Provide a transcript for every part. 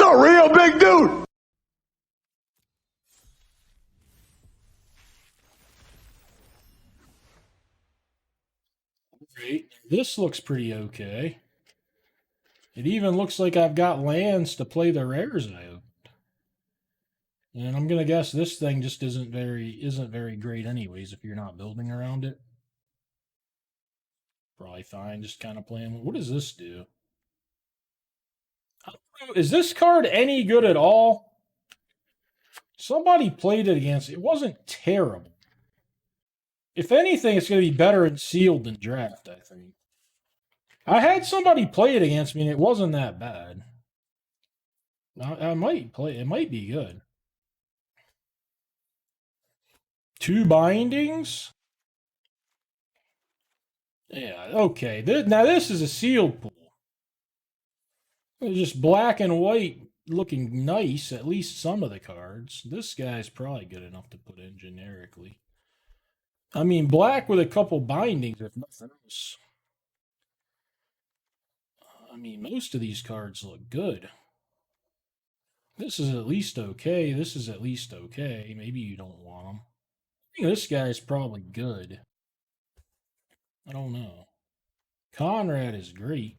a real big dude. Great. This looks pretty okay. It even looks like I've got lands to play the rares I opened. And I'm gonna guess this thing just isn't very great anyways if you're not building around it. Probably fine, just kind of playing. What does this do? I don't know. Is this card any good at all? Somebody played it against. It wasn't terrible. If anything, it's going to be better in sealed than draft, I think. I had somebody play it against me, and it wasn't that bad. I might play. It might be good. 2 bindings? Yeah, okay. Now this is a sealed pool. It's just black and white looking nice, at least some of the cards. This guy's probably good enough to put in generically. I mean, black with a couple bindings, if nothing else. I mean, most of these cards look good. This is at least okay. This is at least okay. Maybe you don't want them. I think this guy's probably good. I don't know. Conrad is great.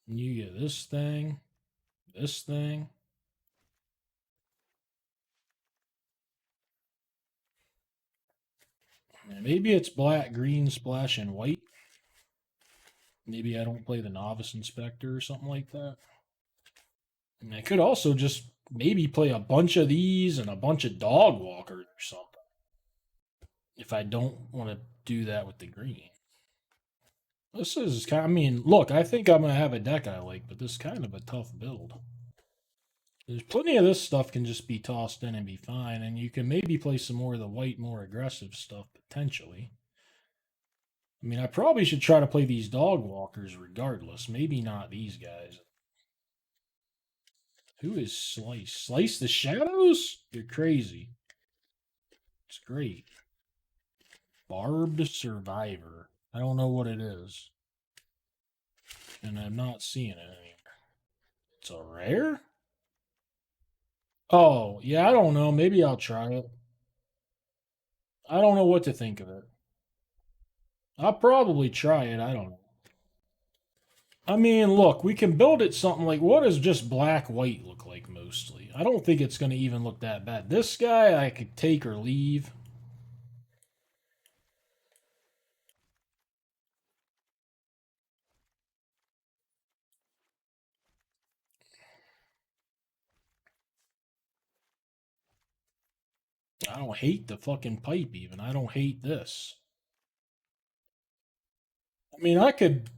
And you get this thing, this thing. And maybe it's black, green, splash, and white. Maybe I don't play the Novice Inspector or something like that. And I could also just maybe play a bunch of these and a bunch of Dog Walkers or something. If I don't want to do that with the green. This is kind of, I mean, look, I think I'm going to have a deck I like, but this is kind of a tough build. There's plenty of this stuff can just be tossed in and be fine, and you can maybe play some more of the white, more aggressive stuff, potentially. I mean, I probably should try to play these Dog Walkers regardless. Maybe not these guys. Who is Slice? Slice the Shadows? You're crazy. It's great. Barbed Survivor. I don't know what it is. And I'm not seeing it anywhere. It's a rare? Oh, yeah, I don't know. Maybe I'll try it. I don't know what to think of it. I'll probably try it. I don't know. I mean, look, we can build it something like, what does just black-white look like mostly? I don't think it's going to even look that bad. This guy I could take or leave. I don't hate the fucking pipe even. I don't hate this. I mean, I could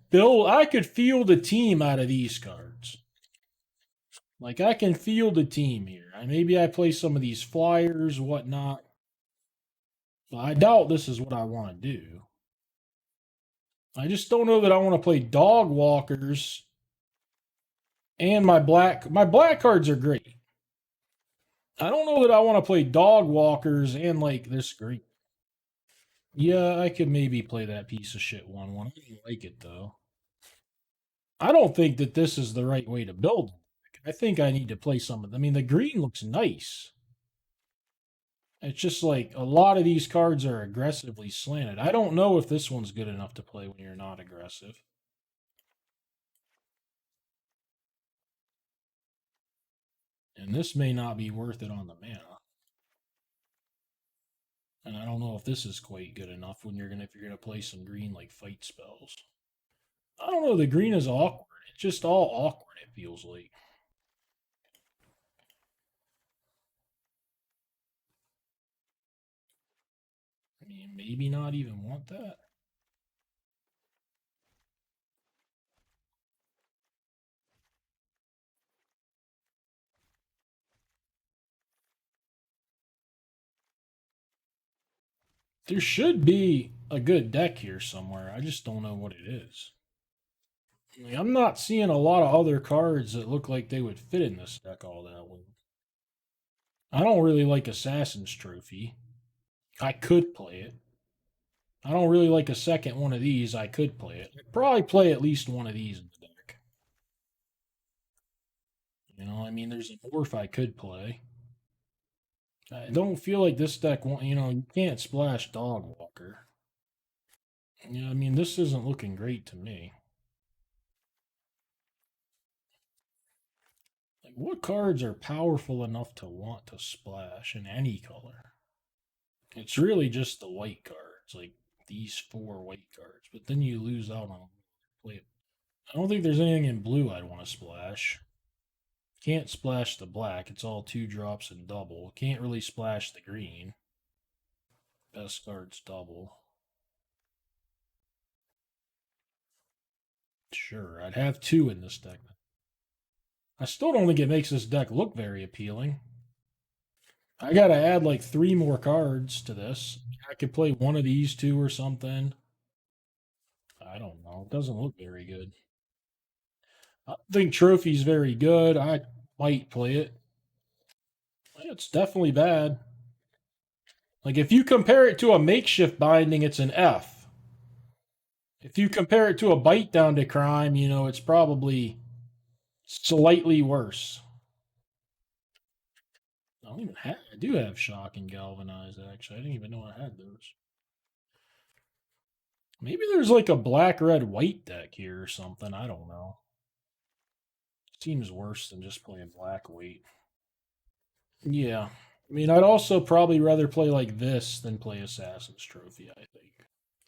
field a team out of these cards. Like, I can field a team here. Maybe I play some of these flyers, whatnot. But I doubt this is what I want to do. I just don't know that I want to play Dog Walkers and my black cards are great. I don't know that I want to play Dog Walkers and like this green. Yeah, I could maybe play that piece of shit 1-1. I don't like it though. I don't think that this is the right way to build. I think I need to play some of them. I mean, the green looks nice. It's just like a lot of these cards are aggressively slanted. I don't know if this one's good enough to play when you're not aggressive. And this may not be worth it on the mana. And I don't know if this is quite good enough when if you're gonna play some green like fight spells. I don't know, the green is awkward. It's just all awkward, it feels like. I mean, maybe not even want that. There should be a good deck here somewhere. I just don't know what it is. I mean, I'm not seeing a lot of other cards that look like they would fit in this deck all that well. I don't really like Assassin's Trophy. I could play it. I don't really like a second one of these. I could play it. I'd probably play at least one of these in the deck. You know, I mean, there's a morph I could play. I don't feel like this deck, you know, you can't splash Dog Walker. Yeah, I mean, this isn't looking great to me. Like, what cards are powerful enough to want to splash in any color? It's really just the white cards, like these 4 white cards. But then you lose out on play. I don't think there's anything in blue I'd want to splash. Can't splash the black. It's all 2 drops and double. Can't really splash the green. Best card's double. Sure, I'd have 2 in this deck. I still don't think it makes this deck look very appealing. I gotta add like 3 more cards to this. I could play one of these 2 or something. I don't know. It doesn't look very good. I think Trophy's very good. I might play it. It's definitely bad. Like, if you compare it to a makeshift binding, it's an F. If you compare it to a bite down to crime, you know, it's probably slightly worse. I don't even have. I do have Shock and Galvanize, actually. I didn't even know I had those. Maybe there's like a black, red, white deck here or something. I don't know. Seems worse than just playing black, white. Yeah. I mean, I'd also probably rather play like this than play Assassin's Trophy, I think.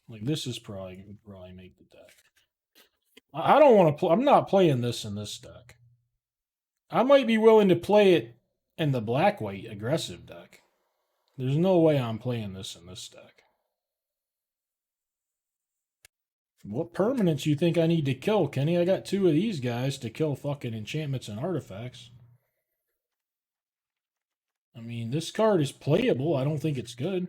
Like, this is probably would probably make the deck. I don't want to play. I'm not playing this in this deck. I might be willing to play it in the black-white aggressive deck. There's no way I'm playing this in this deck. What permanents you think I need to kill, Kenny? I got 2 of these guys to kill fucking enchantments and artifacts. I mean, this card is playable. I don't think it's good.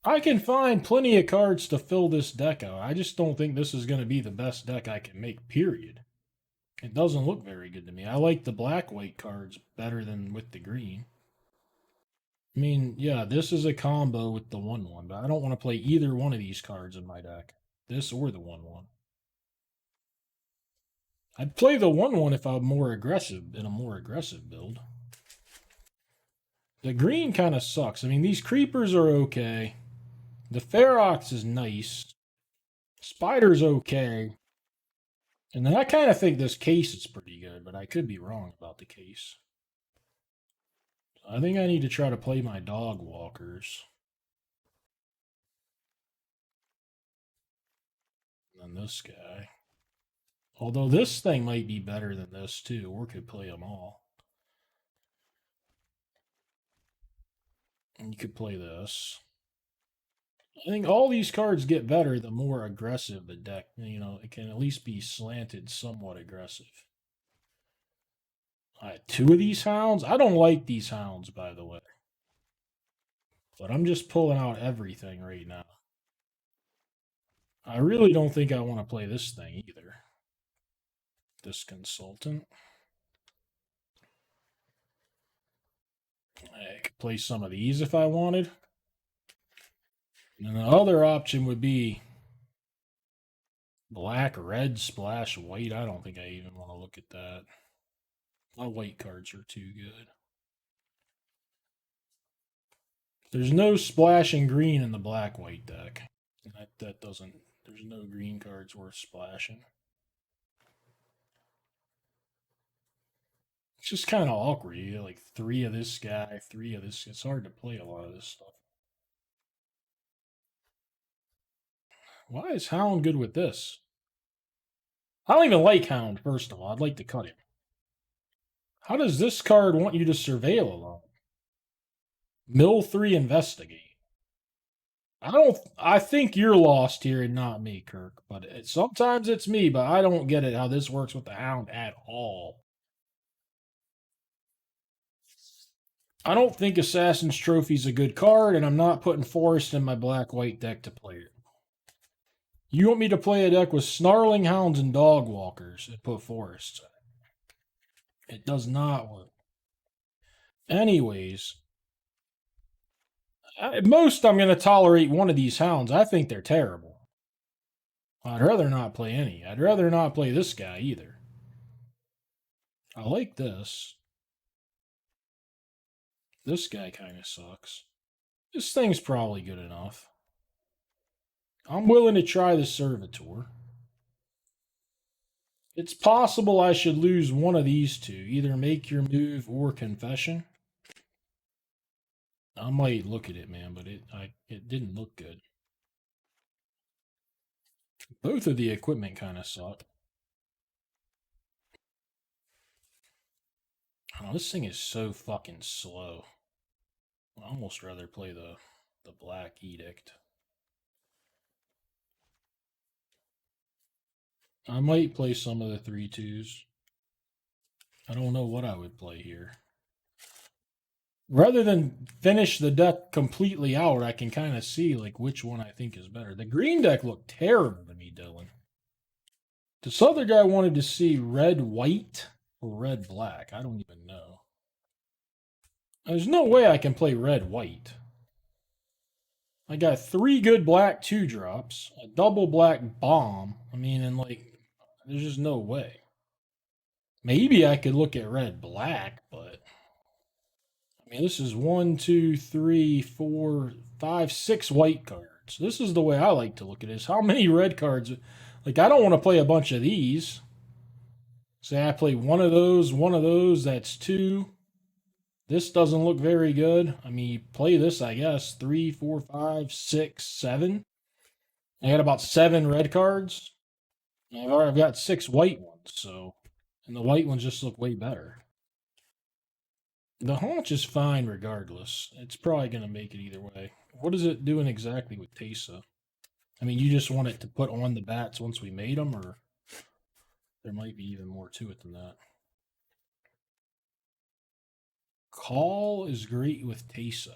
I can find plenty of cards to fill this deck out. I just don't think this is going to be the best deck I can make, period. It doesn't look very good to me. I like the black-white cards better than with the green. I mean, yeah, this is a combo with the 1/1, but I don't want to play either one of these cards in my deck. This or the 1/1. I'd play the 1/1 if I'm more aggressive, in a more aggressive build. The green kind of sucks. I mean, these creepers are okay. The Ferox is nice. Spider's okay. And then I kind of think this case is pretty good, but I could be wrong about the case. I think I need to try to play my dog walkers. And then this guy. Although this thing might be better than this too, or could play them all. And you could play this. I think all these cards get better the more aggressive the deck. You know, it can at least be slanted somewhat aggressive. I had 2 of these hounds. I don't like these hounds, by the way. But I'm just pulling out everything right now. I really don't think I want to play this thing either. This consultant. I could play some of these if I wanted. And the other option would be black, red, splash, white. I don't think I even want to look at that. My white cards are too good. There's no splashing green in the black-white deck. That doesn't... There's no green cards worth splashing. It's just kind of awkward. You get like 3 of this guy, 3 of this. It's hard to play a lot of this stuff. Why is Hound good with this? I don't even like Hound, first of all. I'd like to cut him. How does this card want you to surveil alone? Mill 3 investigate. I think you're lost here and not me, Kirk. But sometimes it's me, but I don't get it how this works with the Hound at all. I don't think Assassin's Trophy's a good card, and I'm not putting Forest in my black-white deck to play it. You want me to play a deck with Snarling Hounds and Dog Walkers and put Forests in it. It does not work. Anyways, at most I'm going to tolerate one of these Hounds. I think they're terrible. I'd rather not play any. I'd rather not play this guy either. I like this. This guy kind of sucks. This thing's probably good enough. I'm willing to try the Servitor. It's possible I should lose one of these two, either Make Your Move or Confession. I might look at it, man, but it didn't look good. Both of the equipment kind of suck. Oh, this thing is so fucking slow. I'd almost rather play the Black Edict. I might play some of the 3/2s. I don't know what I would play here. Rather than finish the deck completely out, I can kind of see like which one I think is better. The green deck looked terrible to me, Dylan. This other guy wanted to see red white or red black. I don't even know. There's no way I can play red white. I got 3 good black 2-drops, a double black bomb. I mean, and like, there's just no way. Maybe I could look at red black, but I mean, this is 1, 2, 3, 4, 5, 6 white cards. This is the way I like to look at it. Is how many red cards? Like, I don't want to play a bunch of these. Say I play one of those. That's 2. This doesn't look very good. I mean, you play this, I guess. 3, 4, 5, 6, 7. I got about 7 red cards. I've got 6 white ones, so. And the white ones just look way better. The haunch is fine regardless. It's probably going to make it either way. What is it doing exactly with Tesa? I mean, you just want it to put on the bats once we made them, or there might be even more to it than that. Call is great with Tesa.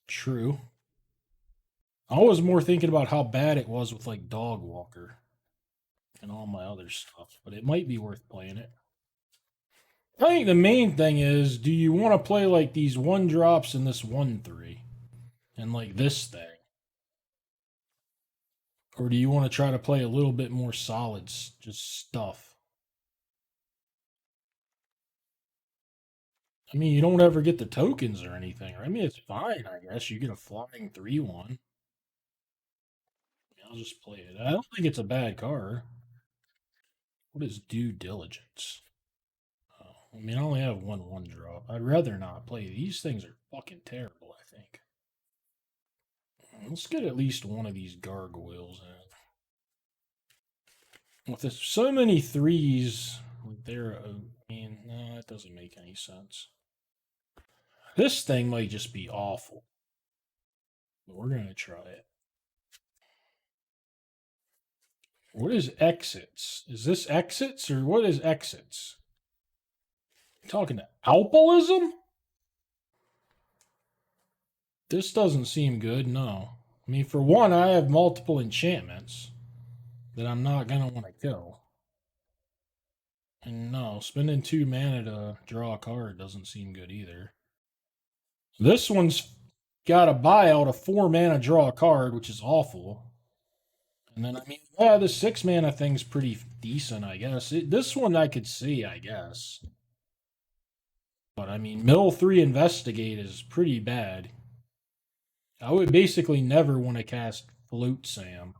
True. I was more thinking about how bad it was with like Dog Walker and all my other stuff, but it might be worth playing it. I think the main thing is, do you want to play like these 1-drops and this 1/3 and like this thing? Or do you want to try to play a little bit more solid just stuff? I mean, you don't ever get the tokens or anything. I mean, it's fine, I guess. You get a flying 3/1. I'll just play it. I don't think it's a bad card. What is Due Diligence? Oh, I mean, I only have 1/1-drop. I'd rather not play. These things are fucking terrible, I think. Let's get at least one of these gargoyles in. With this, so many 3s, like they're, I mean, no, that doesn't make any sense. This thing might just be awful. But we're going to try it. What is exits? Is this exits or what is exits? You talking to alcoholism? This doesn't seem good, no. I mean, for one, I have multiple enchantments that I'm not going to want to kill. And no, spending 2 mana to draw a card doesn't seem good either. This one's got a buyout, a 4 mana draw a card, which is awful. And then, I mean, yeah, the 6 mana thing's pretty decent, I guess. This one I could see, I guess. But, I mean, Mill 3 Investigate is pretty bad. I would basically never want to cast Float Sam.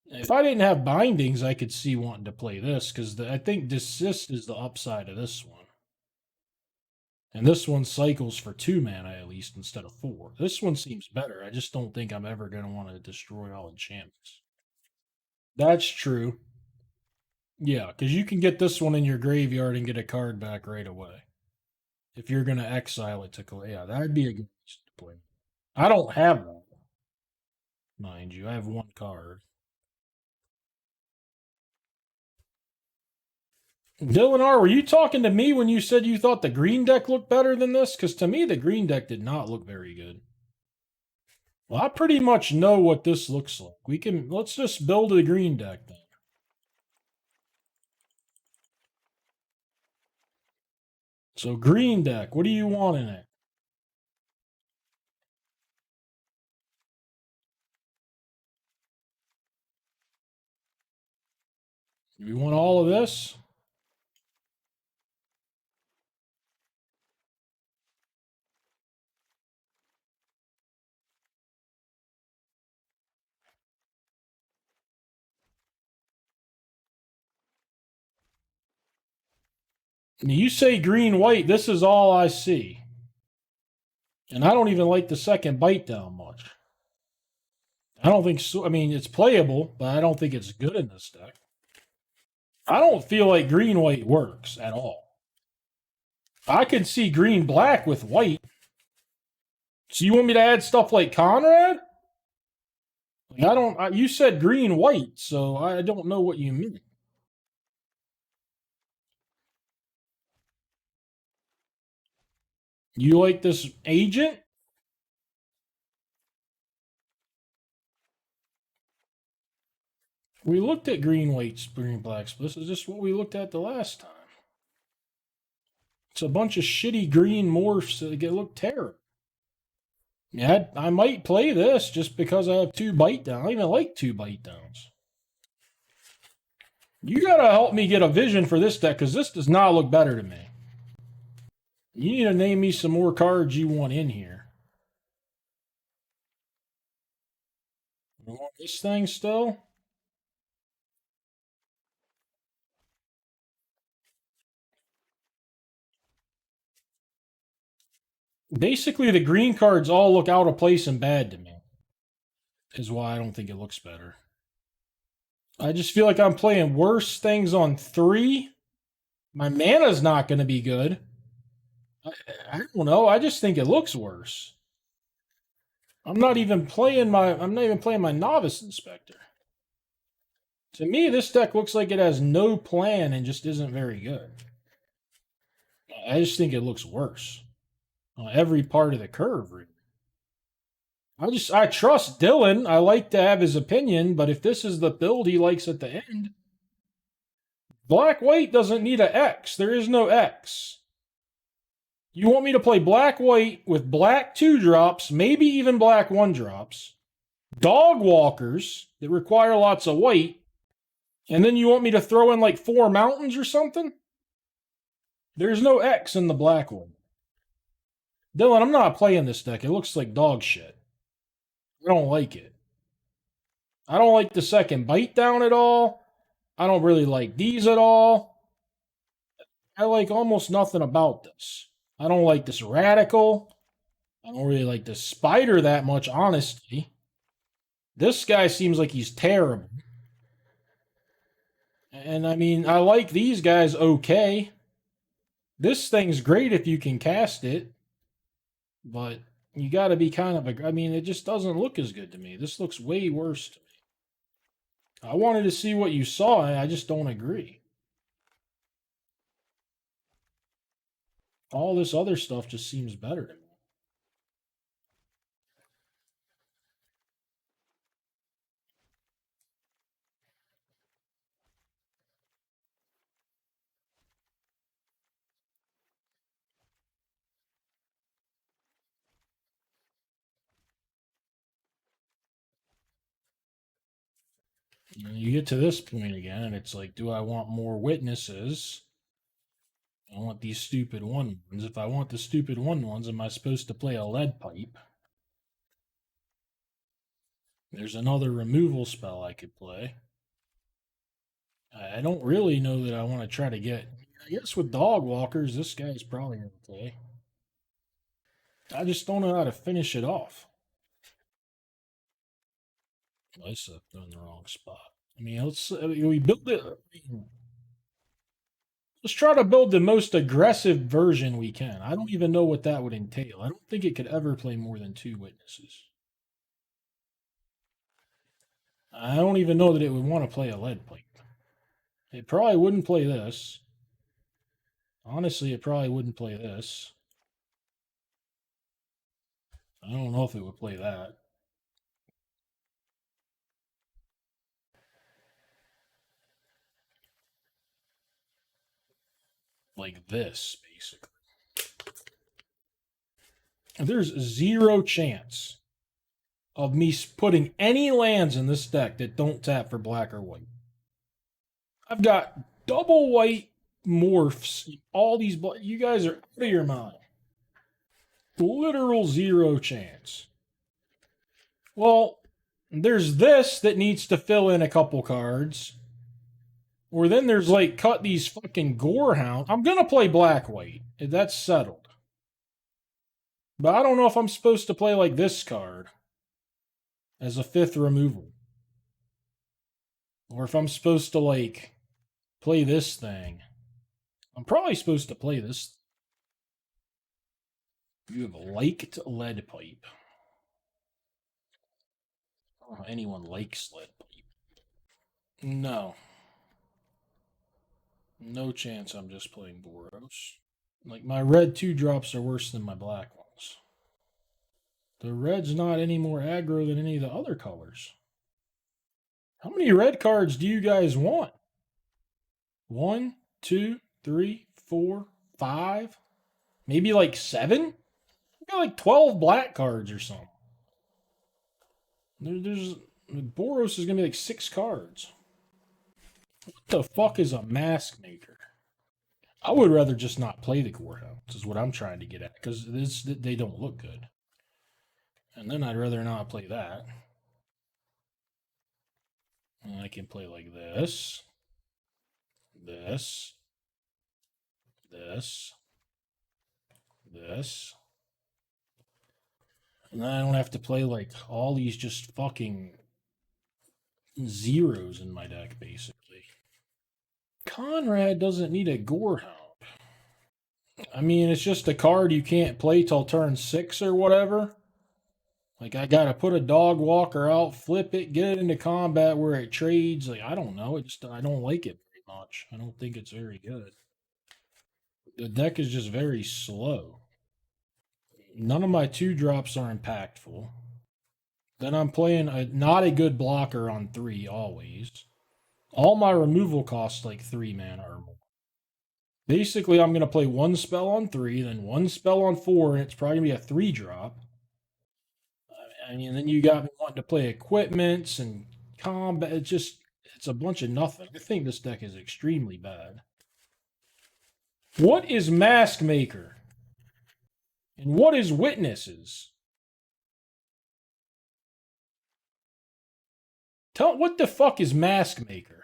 If I didn't have bindings, I could see wanting to play this, because I think Desist is the upside of this one. And this one cycles for 2 mana at least instead of 4. This one seems better. I just don't think I'm ever going to want to destroy all enchantments. That's true. Yeah, because you can get this one in your graveyard and get a card back right away. If you're going to exile it to play. Yeah, that'd be a good reason to play. I don't have that. Mind you, I have 1 card. Dylan R., were you talking to me when you said you thought the green deck looked better than this? Because to me, the green deck did not look very good. Well, I pretty much know what this looks like. Let's just build a green deck then. So green deck, what do you want in it? Do we want all of this? You say green white, this is all I see. And I don't even like the second bite down much. I don't think so. I mean, it's playable, but I don't think it's good in this deck. I don't feel like green white works at all. I could see green black with white. So you want me to add stuff like Conrad? Like, I don't. You said green white, so I don't know what you mean. You like this agent? We looked at green white, green black. This is just what we looked at the last time. It's a bunch of shitty green morphs that look terrible. Yeah, I might play this just because I have 2 bite downs. I even like 2 bite downs. You gotta help me get a vision for this deck because this does not look better to me. You need to name me some more cards you want in here. You want this thing still? Basically, the green cards all look out of place and bad to me. Is why I don't think it looks better. I just feel like I'm playing worse things on 3. My mana's not going to be good. I don't know. I just think it looks worse. I'm not even playing my novice inspector. To me, this deck looks like it has no plan and just isn't very good. I just think it looks worse on every part of the curve. Really. I trust Dylan. I like to have his opinion, but if this is the build he likes at the end, black white doesn't need an X. There is no X. You want me to play black white with black 2-drops, maybe even black 1-drops, dog walkers that require lots of white, and then you want me to throw in like 4 mountains or something? There's no X in the black one. Dylan, I'm not playing this deck. It looks like dog shit. I don't like it. I don't like the second bite down at all. I don't really like these at all. I like almost nothing about this. I don't like this radical. I don't really like this spider that much, honestly. This guy seems like he's terrible. And I mean, I like these guys okay. This thing's great if you can cast it. But you got to be kind of I mean, it just doesn't look as good to me. This looks way worse to me. I wanted to see what you saw, and I just don't agree. All this other stuff just seems better to me. And you get to this point again, and it's like, do I want more witnesses? I want these stupid 1/1s. If I want the stupid 1/1s, am I supposed to play a lead pipe? There's another removal spell I could play. I don't really know that I want to try to get. I guess with dog walkers, this guy's probably going to play. I just don't know how to finish it off. I stepped in the wrong spot. I mean, we build it. Let's try to build the most aggressive version we can. I don't even know what that would entail. I don't think it could ever play more than 2 witnesses. I don't even know that it would want to play a lead pipe. It probably wouldn't play this. Honestly, it probably wouldn't play this. I don't know if it would play that. Like this, basically. There's 0 chance of me putting any lands in this deck that don't tap for black or white. I've got double white morphs. All these, you guys are out of your mind. Literal zero chance. Well, there's this that needs to fill in a couple cards. Or then there's like cut these fucking gorehound. I'm gonna play black white. That's settled. But I don't know if I'm supposed to play like this card as a 5th removal. Or if I'm supposed to like play this thing. I'm probably supposed to play this. You have liked lead pipe. I don't know how anyone likes lead pipe. No. No chance I'm just playing Boros. Like, my red 2-drops are worse than my black ones. The red's not any more aggro than any of the other colors. How many red cards do you guys want? 1, 2, 3, 4, 5? Maybe like 7? I got like 12 black cards or something. There's Boros is gonna be like 6 cards. What the fuck is a mask maker? I would rather just not play the Gorehounds, is what I'm trying to get at, because they don't look good. And then I'd rather not play that. And I can play like this, this, this, this. And then I don't have to play like all these just fucking zeros in my deck, basically. Conrad doesn't need a Gorehound. I mean, it's just a card you can't play till turn 6 or whatever. Like, I gotta put a dog walker out, flip it, get it into combat where it trades. Like, I don't know. I don't like it very much. I don't think it's very good. The deck is just very slow. None of my 2-drops are impactful. Then I'm playing not a good blocker on 3 always. All my removal costs like 3 mana or more. Basically, I'm going to play 1 spell on 3, then 1 spell on 4, and it's probably going to be a 3-drop. I mean, then you got me wanting to play equipments and combat. It's a bunch of nothing. I think this deck is extremely bad. What is Mask Maker? And what is Witnesses? What the fuck is Mask Maker?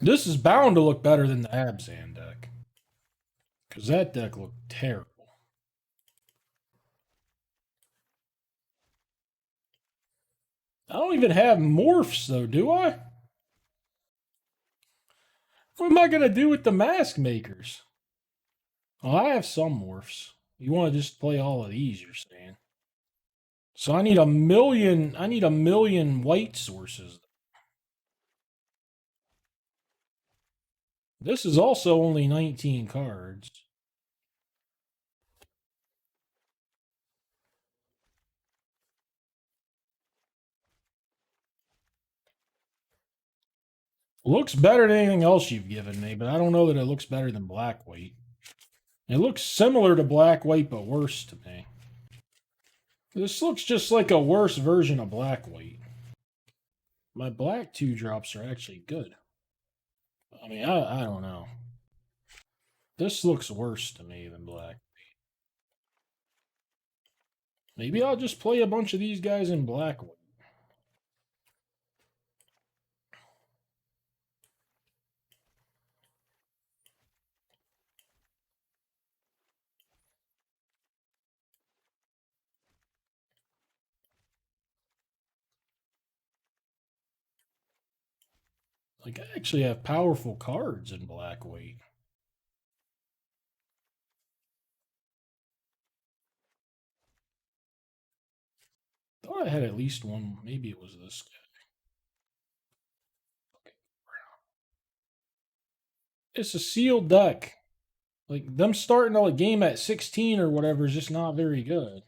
This is bound to look better than the Abzan deck. Because that deck looked terrible. I don't even have morphs, though, do I? What am I going to do with the Mask Makers? Oh, I have some morphs. You want to just play all of these, you're saying? So I need a million white sources. This is also only 19 cards. Looks better than anything else you've given me, but I don't know that it looks better than black white. It looks similar to black white, but worse to me. This looks just like a worse version of black white. My black 2-drops are actually good. I mean, I don't know. This looks worse to me than black. Maybe I'll just play a bunch of these guys in black white. Like, I actually have powerful cards in black white. Thought I had at least one. Maybe it was this guy. It's a sealed deck. Like, them starting a game at 16 or whatever is just not very good.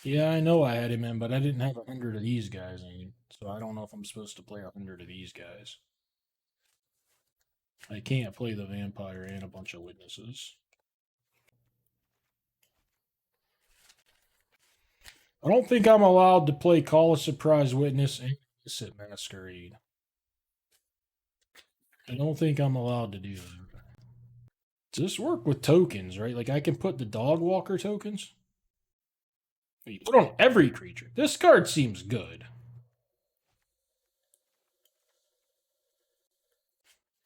Yeah, I know I had him in, but I didn't have 100 of these guys in. So I don't know if I'm supposed to play 100 of these guys. I can't play the vampire and a bunch of witnesses. I don't think I'm allowed to play Call of Surprise Witness and Illicit Masquerade. I don't think I'm allowed to do that. Does this work with tokens, right? Like I can put the dog walker tokens? You put on every creature. This card seems good.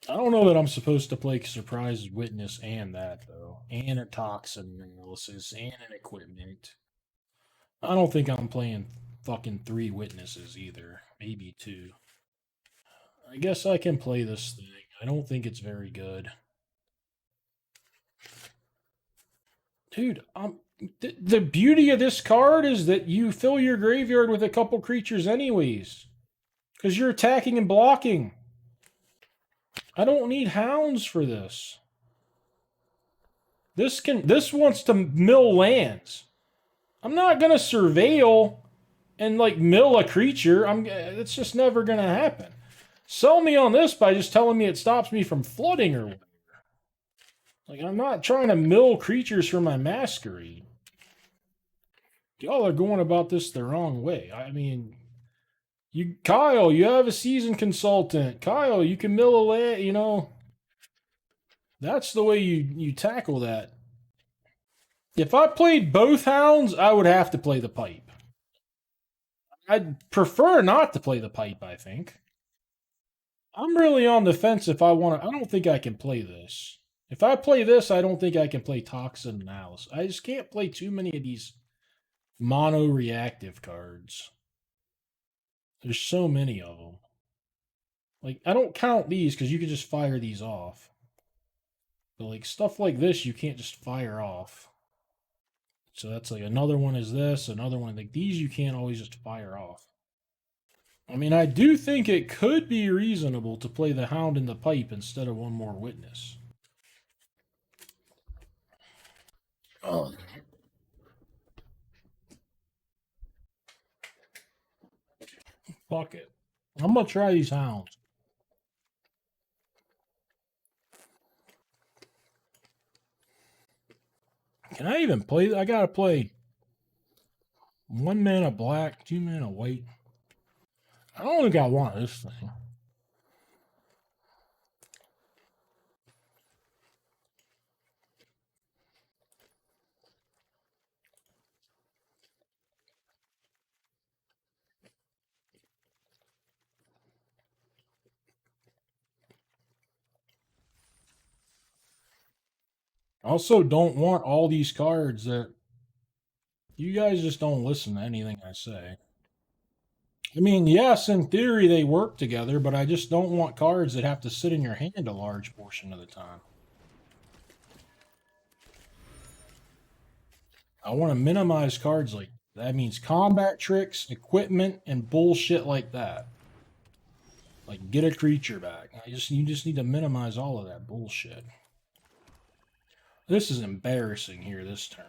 I don't know that I'm supposed to play Surprise Witness and that, though. And a Toxin Analysis and an Equipment. I don't think I'm playing fucking 3 Witnesses either. Maybe 2. I guess I can play this thing. I don't think it's very good. Dude, the beauty of this card is that you fill your graveyard with a couple creatures anyways. Because you're attacking and blocking. I don't need hounds for this. This wants to mill lands. I'm not gonna surveil and like mill a creature. It's just never gonna happen. Sell me on this by just telling me it stops me from flooding or whatever. Like I'm not trying to mill creatures for my masquerade. Y'all are going about this the wrong way. I mean, Kyle, you have a season consultant. Kyle, you can mill a land, you know. That's the way you tackle that. If I played both hounds, I would have to play the pipe. I'd prefer not to play the pipe, I think. I'm really on the fence if I want to. I don't think I can play this. If I play this, I don't think I can play Toxin Analysis. I just can't play too many of these mono reactive cards. There's so many of them. Like, I don't count these because you can just fire these off. But, like, stuff like this, you can't just fire off. So that's like another one is this, another one. Like, these you can't always just fire off. I mean, I do think it could be reasonable to play the Hound in the pipe instead of one more witness. Oh. Fuck it. I'm gonna try these hounds. Can I even play? I gotta play 1 mana black, 2 mana white. I don't think I want this thing. I also don't want all these cards that you guys just don't listen to anything I say. I mean, yes, in theory they work together, but I just don't want cards that have to sit in your hand a large portion of the time. I want to minimize cards like that means combat tricks, equipment, and bullshit like that. Like get a creature back. You just need to minimize all of that bullshit. This is embarrassing here this turn.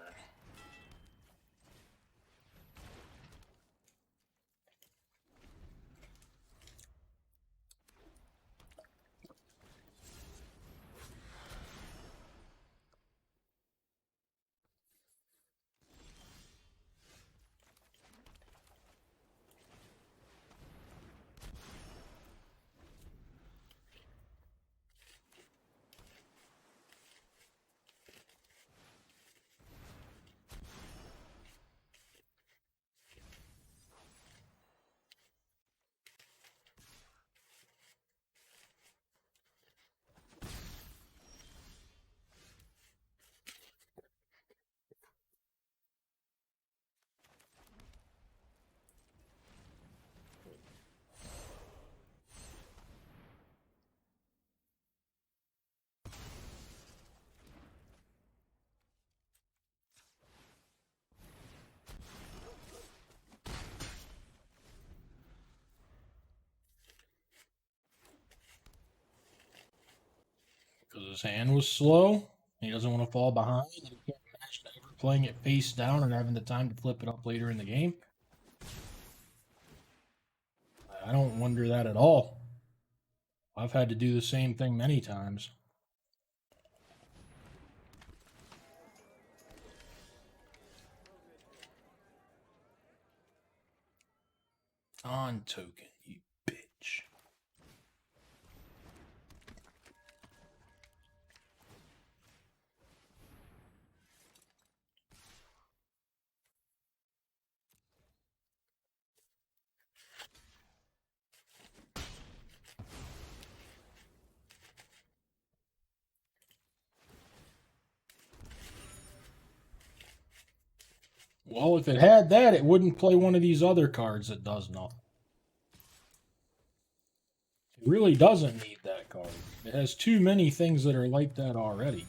Because his hand was slow. He doesn't want to fall behind. He can't imagine ever playing it face down and having the time to flip it up later in the game. I don't wonder that at all. I've had to do the same thing many times. On token, you bitch. Well, if it had that, it wouldn't play one of these other cards that does nothing. It really doesn't need that card. It has too many things that are like that already.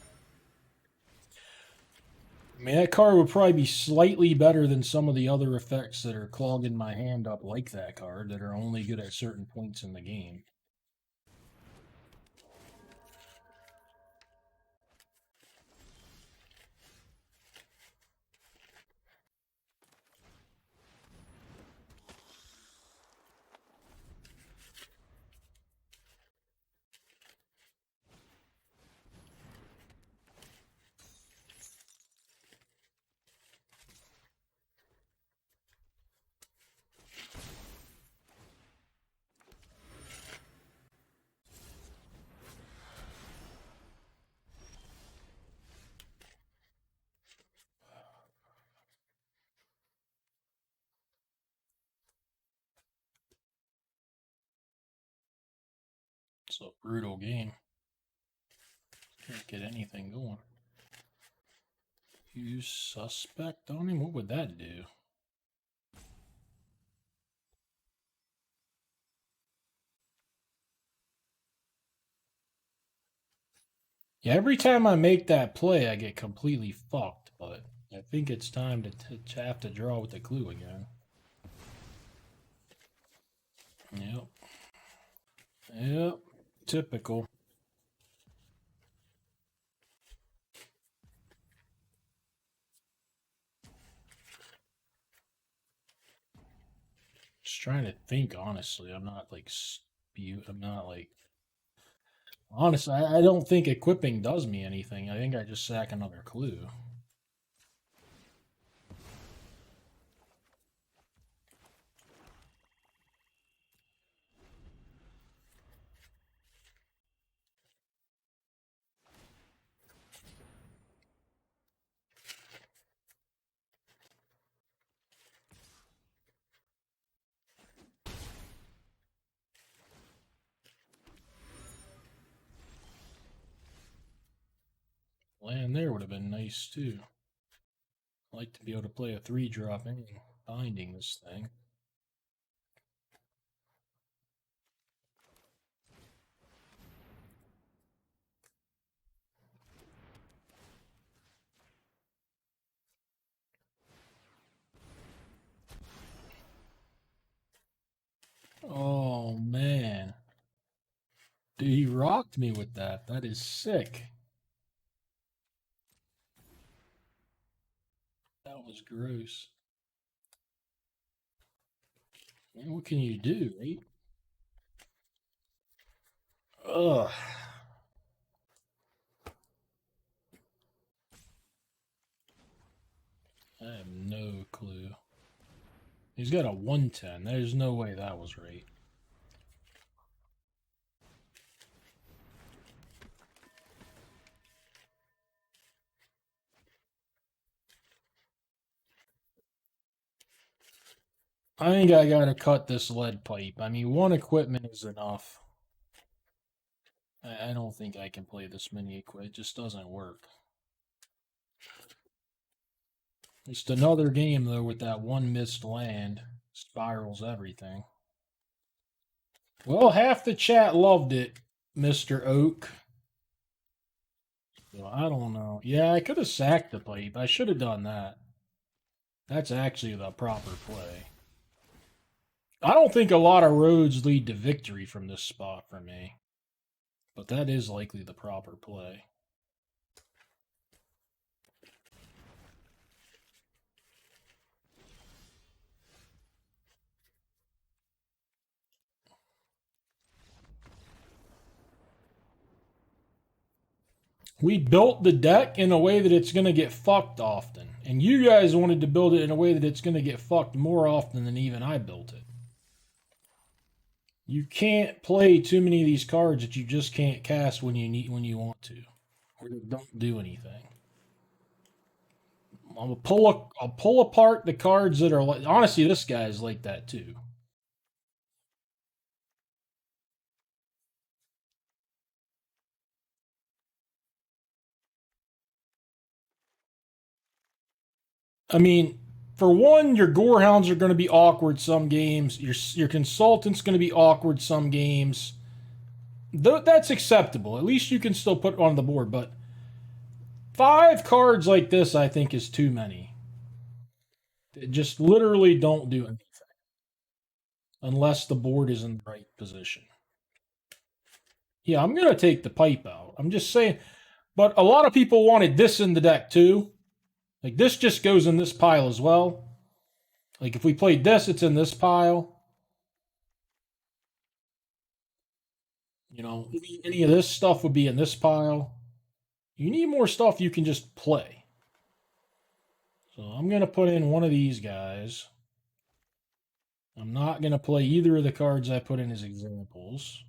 I mean, that card would probably be slightly better than some of the other effects that are clogging my hand up like that card that are only good at certain points in the game. It's a brutal game. Can't get anything going. Use suspect on him? What would that do? Yeah, every time I make that play, I get completely fucked, but I think it's time to have to draw with the clue again. Yep. Yep. Typical. Just trying to think, honestly. I'm not like I'm not like. Honestly, I don't think equipping does me anything. I think I just sack another clue. Land there would have been nice too. I'd like to be able to play a 3-drop and binding this thing. Oh man. Dude, he rocked me with that. That is sick. That was gross. Man, what can you do, right? Ugh. I have no clue. He's got a 110. There's no way that was right. I think I gotta cut this lead pipe. I mean, one equipment is enough. I don't think I can play this many equipment. It just doesn't work. Just another game, though, with that one missed land. Spirals everything. Well, half the chat loved it, Mr. Oak. So I don't know. Yeah, I could have sacked the pipe. I should have done that. That's actually the proper play. I don't think a lot of roads lead to victory from this spot for me. But that is likely the proper play. We built the deck in a way that it's going to get fucked often. And you guys wanted to build it in a way that it's going to get fucked more often than even I built it. You can't play too many of these cards that you just can't cast when you want to, or they don't do anything. I'll pull apart the cards that are like. Honestly, this guy's like that too. I mean, for one, your Gorehounds are going to be awkward some games. Your Consultant's going to be awkward some games. That's acceptable. At least you can still put it on the board. But 5 cards like this, I think, is too many. They just literally don't do anything unless the board is in the right position. Yeah, I'm going to take the pipe out. I'm just saying. But a lot of people wanted this in the deck too. Like, this just goes in this pile as well. Like, if we played this, it's in this pile. You know, any of this stuff would be in this pile. You need more stuff you can just play. So I'm going to put in one of these guys. I'm not going to play either of the cards I put in as examples.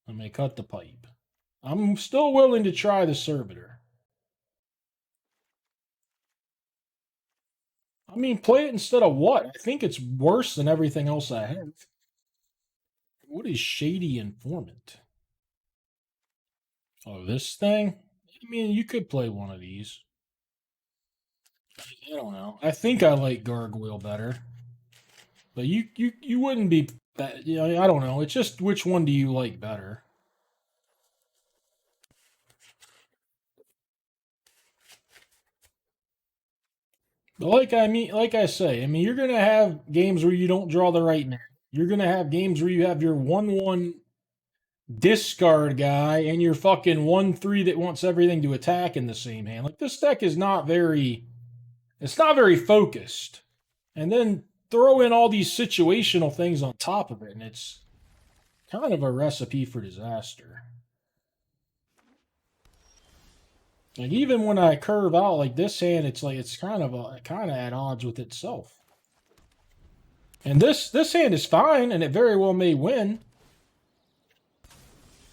I may cut the pipe. I'm still willing to try the Servitor. I mean, play it instead of what? I think it's worse than everything else I have. What is Shady Informant? Oh, this thing? I mean, you could play one of these. I don't know. I think I like Gargoyle better. But you wouldn't be that. You know, I don't know. It's just which one do you like better? But like I say, I mean, you're gonna have games where you don't draw the right man. You're gonna have games where you have your 1/1 discard guy and your fucking 1/3 that wants everything to attack in the same hand. Like, this deck is not very. It's not very focused. And then throw in all these situational things on top of it, and it's kind of a recipe for disaster. Like, even when I curve out like this hand, it's like it's kind of at odds with itself. And this hand is fine, and it very well may win.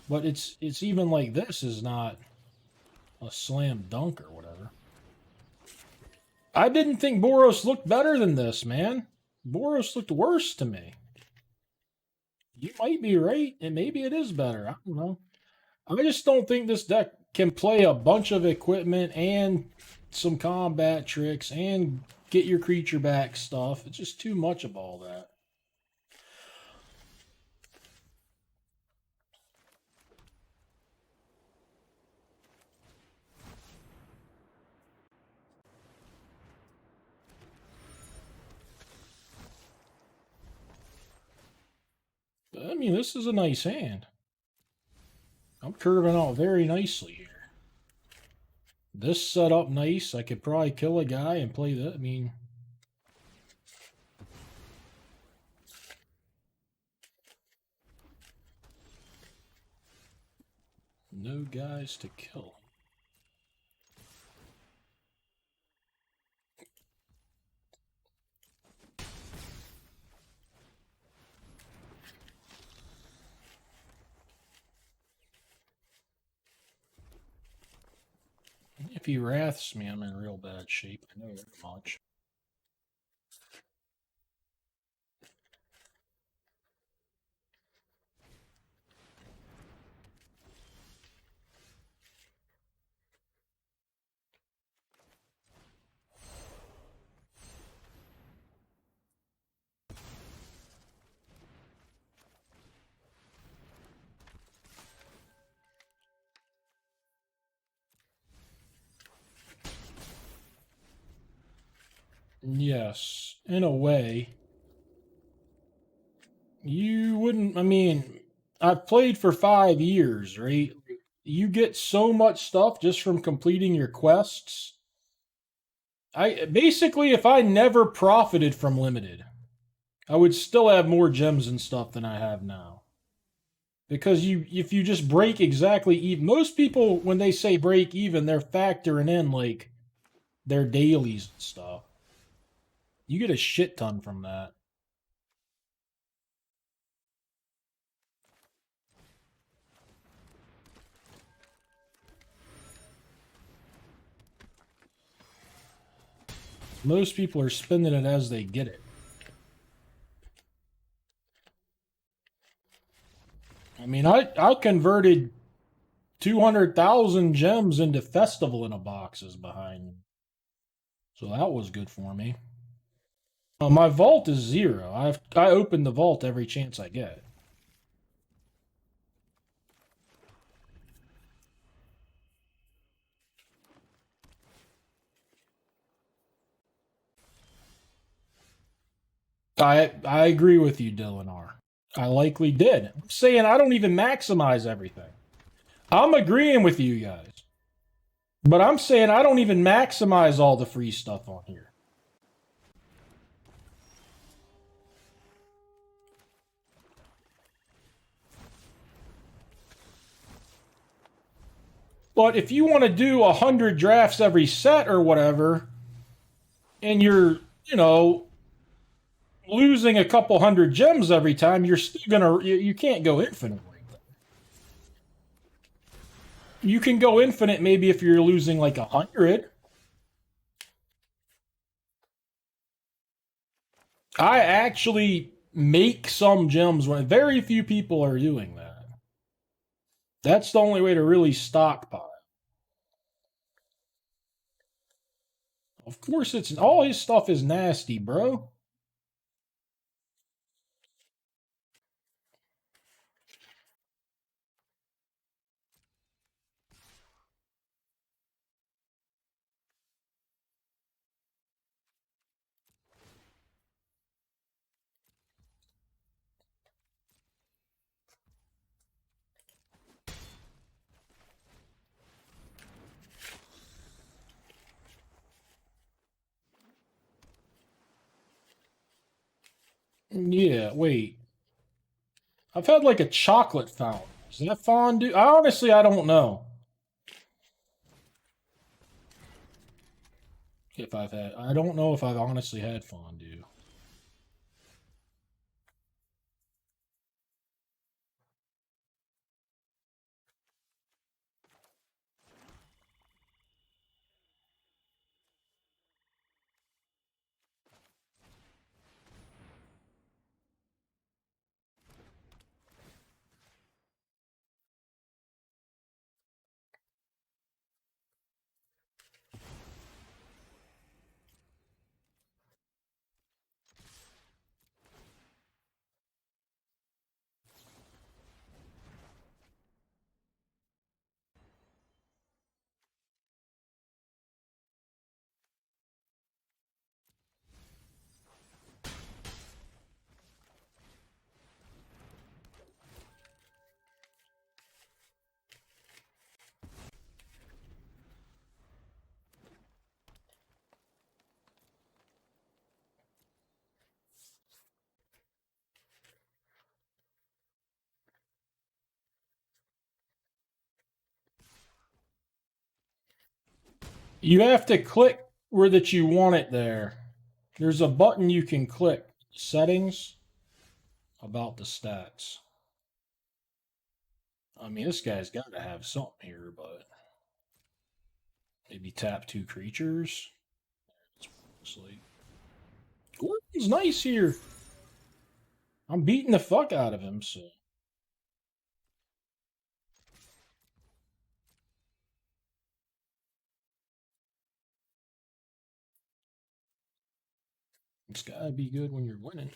But it's even like this is not a slam dunk or whatever. I didn't think Boros looked better than this, man. Boros looked worse to me. You might be right, and maybe it is better. I don't know. I just don't think this deck can play a bunch of equipment and some combat tricks and get your creature back stuff. It's just too much of all that. But, I mean, this is a nice hand. I'm curving out very nicely here. This set up nice. I could probably kill a guy and play that. I mean, no guys to kill. If he wraths me, I'm in real bad shape. I know that much. Yes, in a way. You wouldn't, I mean, I've played for 5 years, right? You get so much stuff just from completing your quests. I basically, if I never profited from limited, I would still have more gems and stuff than I have now. Because if you just break exactly even, most people when they say break even, they're factoring in like their dailies and stuff. You get a shit ton from that. Most people are spending it as they get it. I mean, I converted 200,000 gems into festival in a boxes behind me. So that was good for me. My vault is 0. I open the vault every chance I get. I agree with you, Dylan R. I likely did. I'm saying I don't even maximize everything. I'm agreeing with you guys. But I'm saying I don't even maximize all the free stuff on here. But if you want to do 100 drafts every set or whatever, and you're, losing a couple hundred gems every time, you're still gonna, you can't go infinite. You can go infinite maybe if you're losing like 100. I actually make some gems when very few people are doing that. That's the only way to really stockpile. Of course, it's all his stuff is nasty, bro. Yeah, wait. I've had like a chocolate fountain. Is that fondue? Honestly, I don't know if I've had. I don't know if I've honestly had fondue. You have to click where that you want it there. There's a button you can click. Settings about the stats. I mean, this guy's got to have something here, but maybe tap 2 creatures. Gordon's nice here. I'm beating the fuck out of him, so. It's gotta be good when you're winning.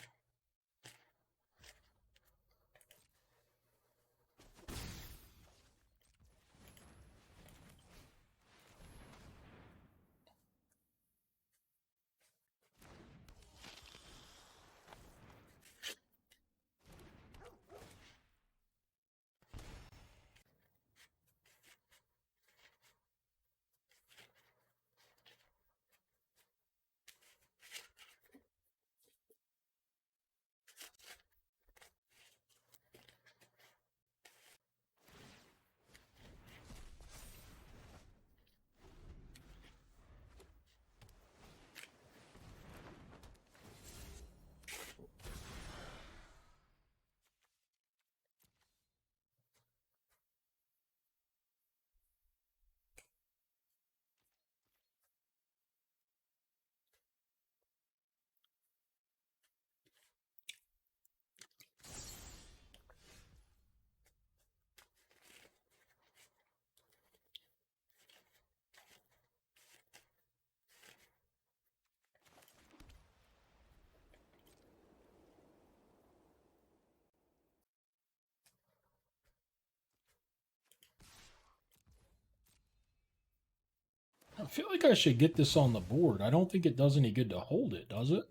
feel like I should get this on the board. I don't think it does any good to hold it, does it?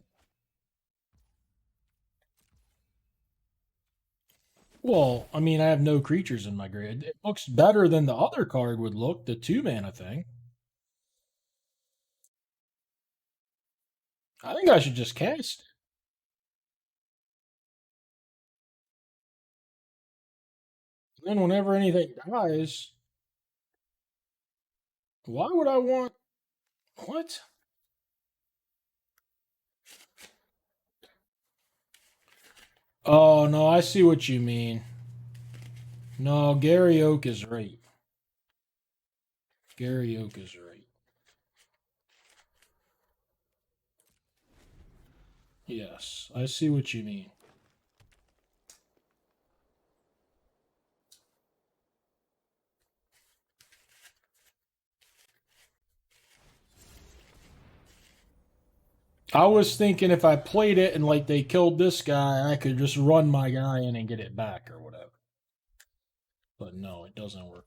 Well, I mean, I have no creatures in my grid. It looks better than the other card would look, the 2-mana thing. I think I should just cast. Then whenever anything dies, why would I want what? Oh no, I see what you mean. No, Gary Oak is right. Gary Oak is right. Yes, I see what you mean. I was thinking if I played it and like they killed this guy, I could just run my guy in and get it back or whatever. But no, it doesn't work.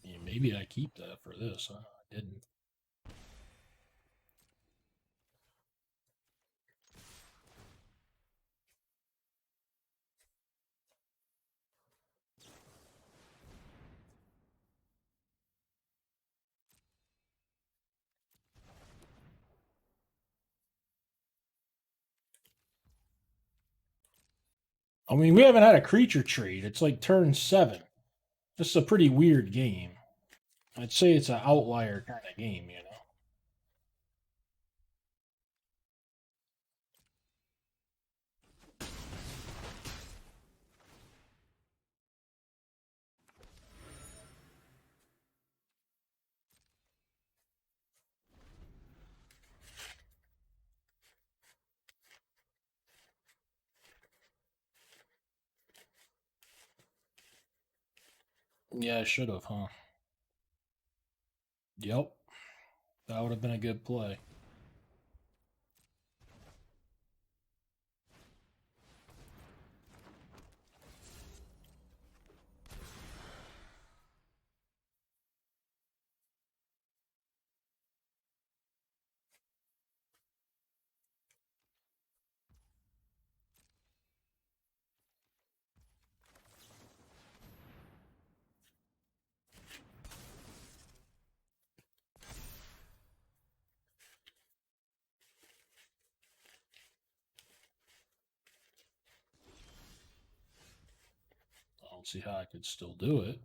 Yeah, maybe I keep that for this. I didn't. I mean, we haven't had a creature trade. It's like turn 7. This is a pretty weird game. I'd say it's an outlier kind of game, you know. Yeah, I should have, huh? Yep. That would have been a good play. I don't see how I could still do it.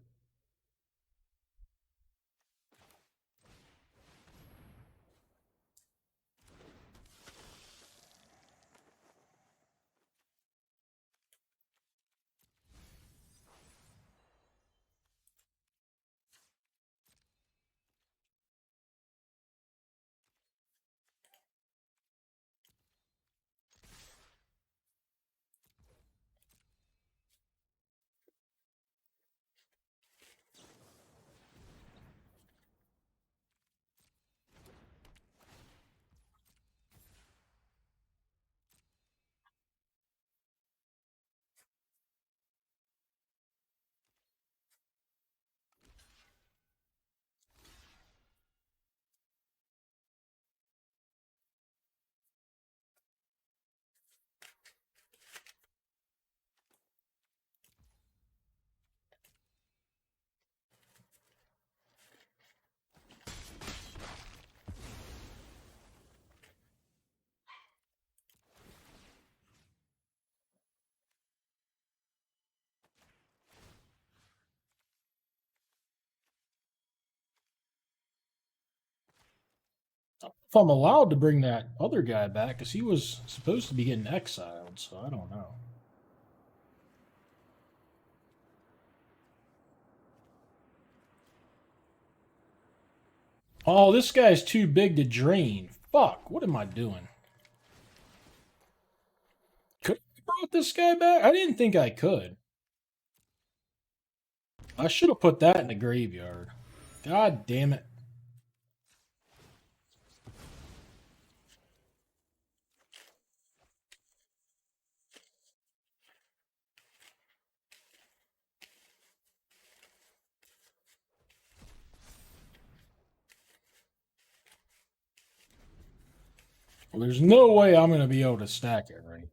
If I'm allowed to bring that other guy back, because he was supposed to be getting exiled, so I don't know. Oh, this guy's too big to drain. Fuck, what am I doing? Could I have brought this guy back? I didn't think I could. I should have put that in the graveyard. God damn it. Well, there's no way I'm going to be able to stack it right.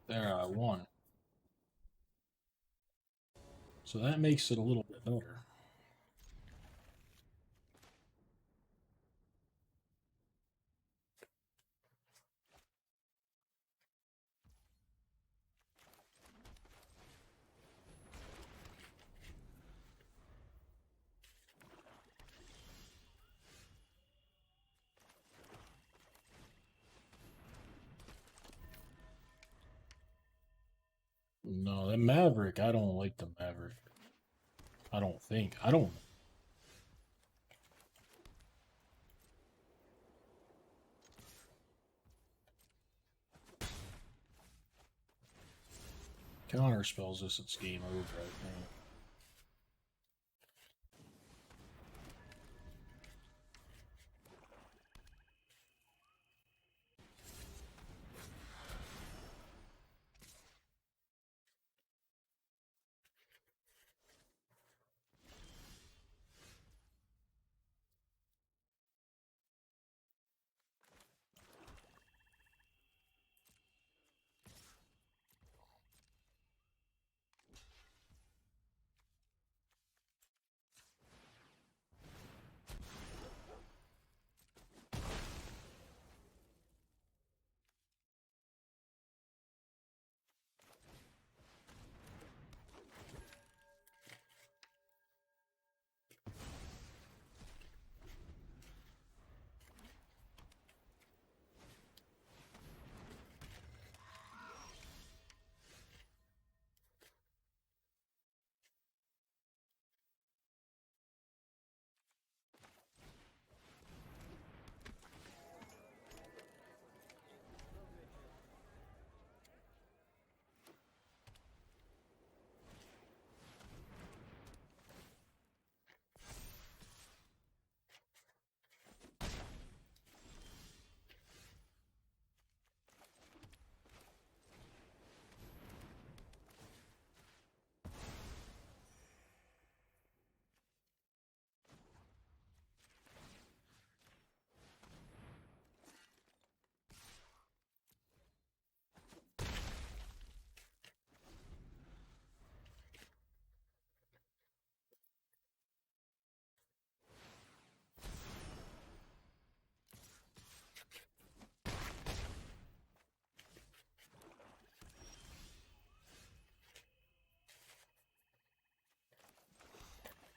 There, I won. So that makes it a little bit better. No, the Maverick, I don't like the Maverick. I don't think. I don't. Counter spells this, it's game over, I think.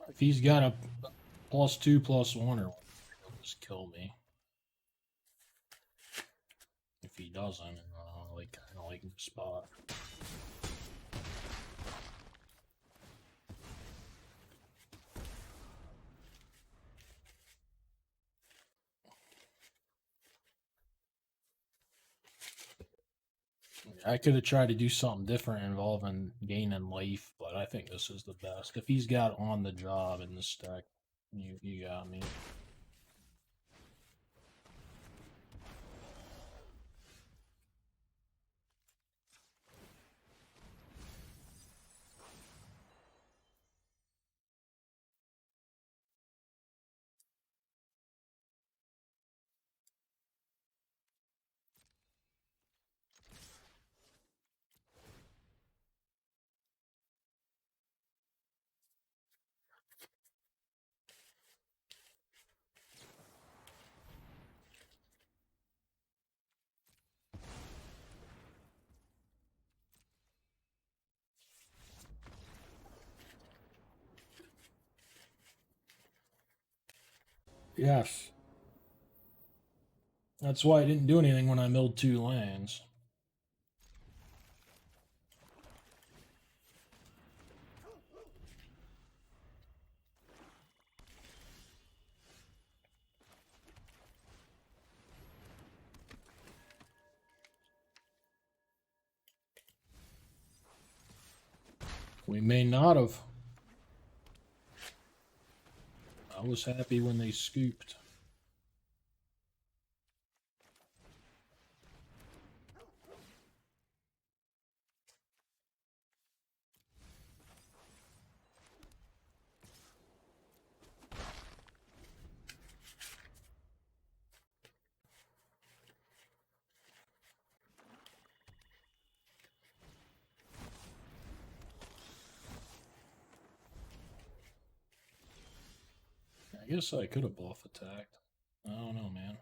If he's got a +2/+1 or he'll just kill me. If he doesn't, I don't like the spot. I could have tried to do something different involving gaining life, but I think this is the best. If he's got on the job in the stack, you got me. Yes. That's why I didn't do anything when I milled 2 lands. We may not have. I was happy when they scooped. I guess I could have bluff attacked. I don't know, man.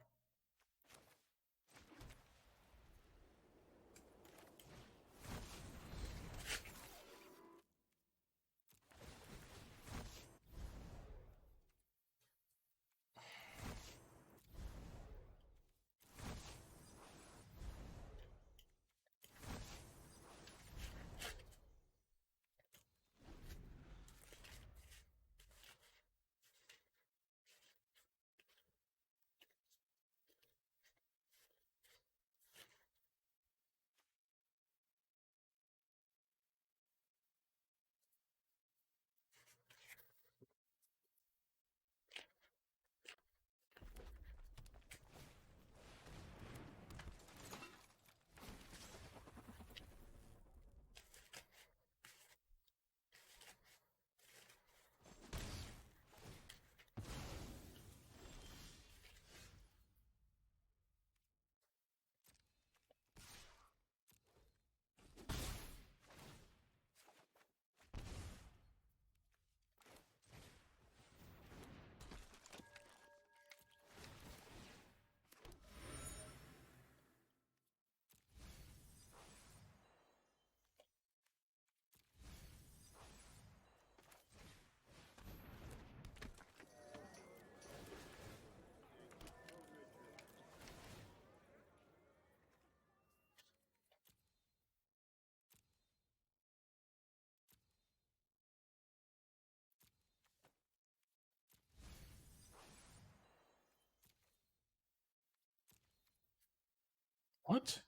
What?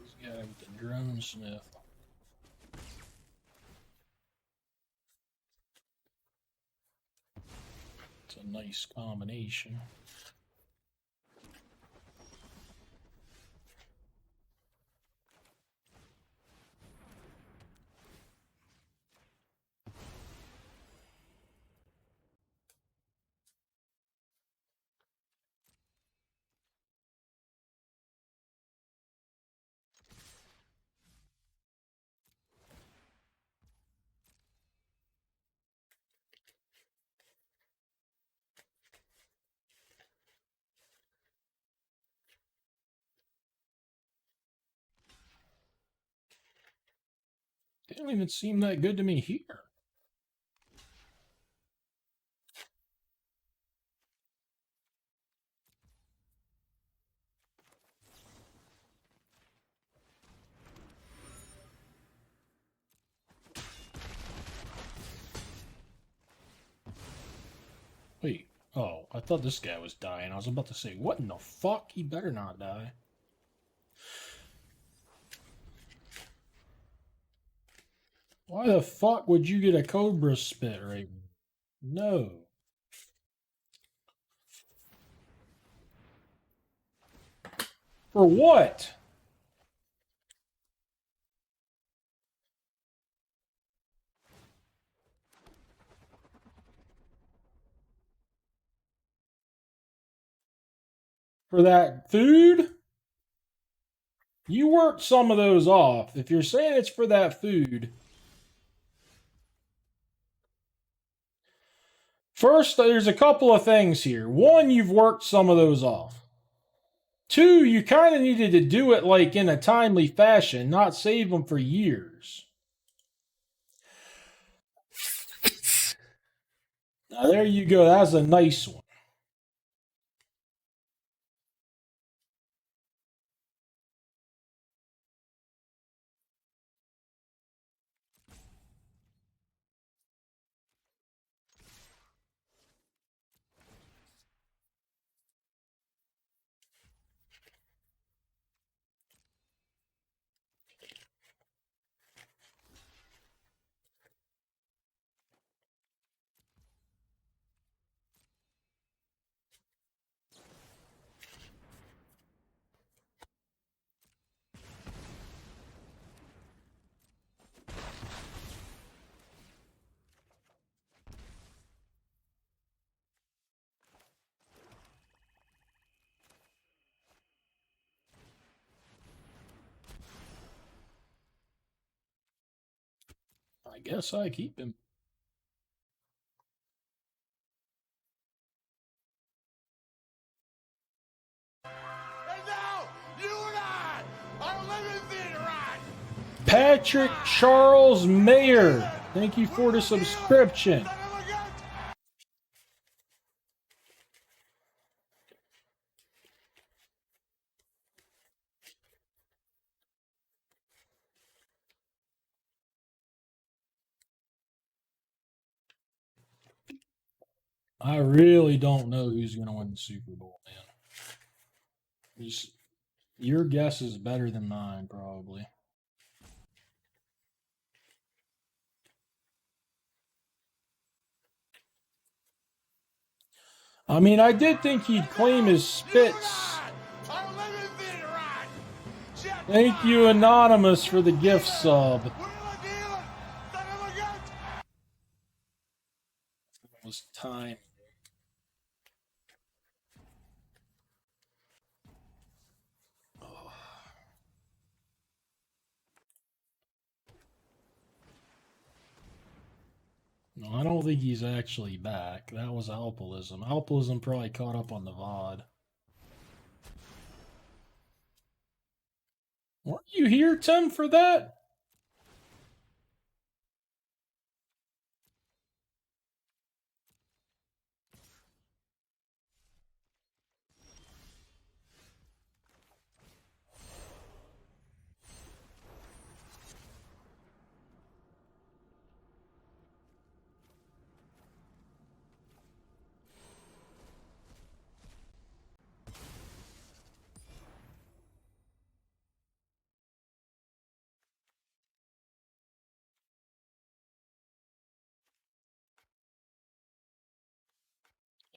This guy with the drone sniff. It's a nice combination. They don't even seem that good to me here. Wait. Oh, I thought this guy was dying. I was about to say, what in the fuck? He better not die. Why the fuck would you get a Cobra Spit right now? No. For what? For that food? You worked some of those off. If you're saying it's for that food, First, there's a couple of things here. One, you've worked some of those off. Two, you kind of needed to do it like in a timely fashion, not save them for years. Now, there you go. That's a nice one. I guess I keep him. And now, you and I are living theater on. Patrick Charles Mayer. Thank you for the subscription. I really don't know who's going to win the Super Bowl, man. Just, your guess is better than mine, probably. I mean, I did think he'd claim his spits. Thank you, Anonymous, for the gift sub. It was time. No, I don't think he's actually back. That was Alpilism. Alpilism probably caught up on the VOD. Weren't you here, Tim, for that?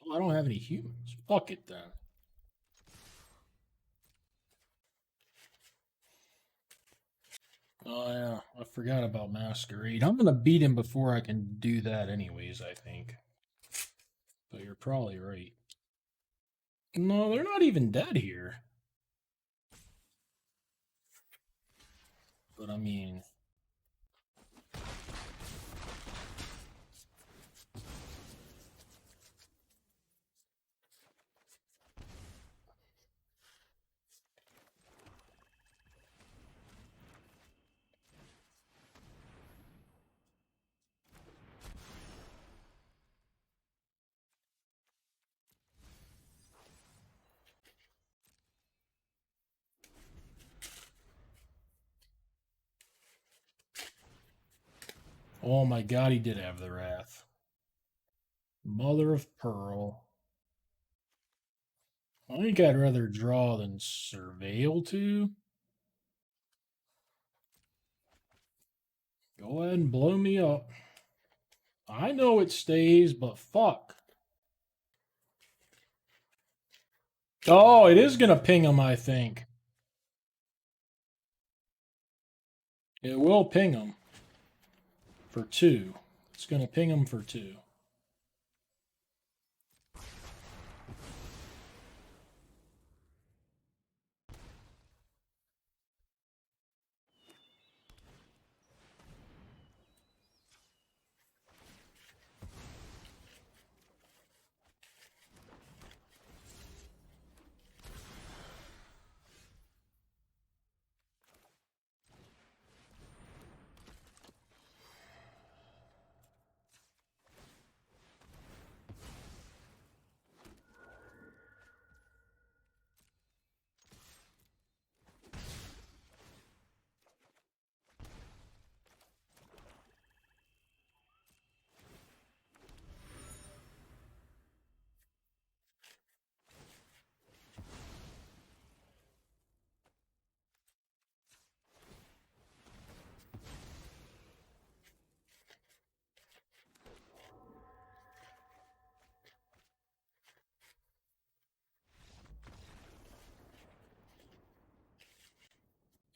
Oh, I don't have any humans. Fuck it then. Oh yeah, I forgot about Masquerade. I'm gonna beat him before I can do that anyways, I think. But you're probably right. No, they're not even dead here. But I mean... Oh my god, he did have the Wrath. Mother of Pearl. I think I'd rather draw than Surveil too. Go ahead and blow me up. I know it stays, but fuck. Oh, it is going to ping him, I think. It will ping him for 2. It's going to ping him for 2.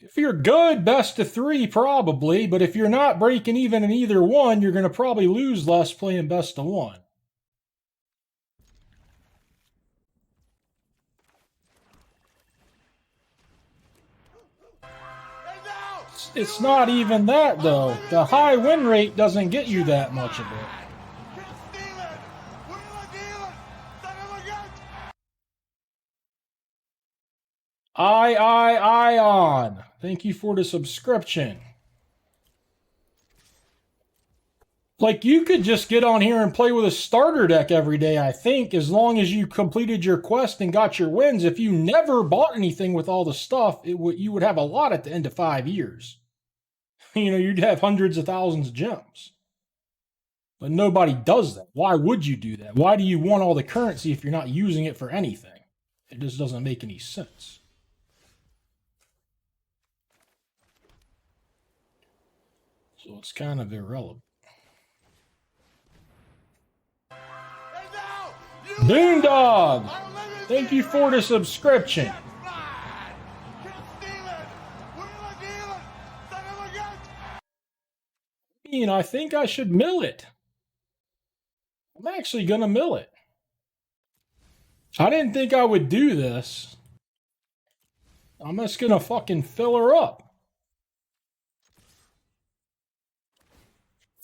If you're good, best of 3 probably, but if you're not breaking even in either one, you're going to probably lose less playing best of 1. It's not even that, though. The high win rate doesn't get you that much of it. Ion. Thank you for the subscription. Like, you could just get on here and play with a starter deck every day, I think, as long as you completed your quest and got your wins. If you never bought anything with all the stuff, you would have a lot at the end of 5 years. You know, you'd have hundreds of thousands of gems. But nobody does that. Why would you do that? Why do you want all the currency if you're not using it for anything? It just doesn't make any sense. So it's kind of irrelevant. Boondog! Thank you for the subscription. I think I should mill it. I'm actually going to mill it. I didn't think I would do this. I'm just going to fucking fill her up.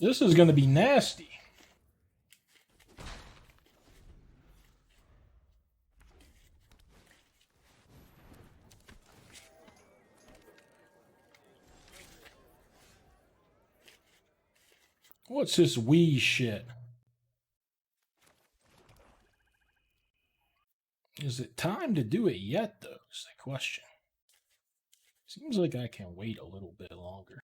This is going to be nasty. What's this wee shit? Is it time to do it yet, though, is the question. Seems like I can wait a little bit longer.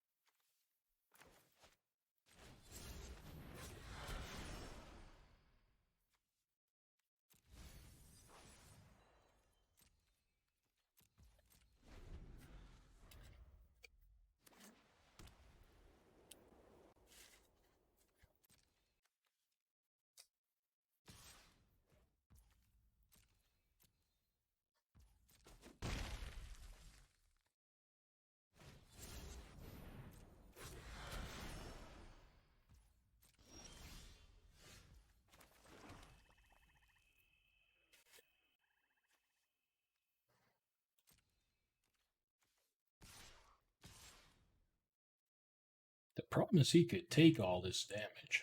The problem is he could take all this damage.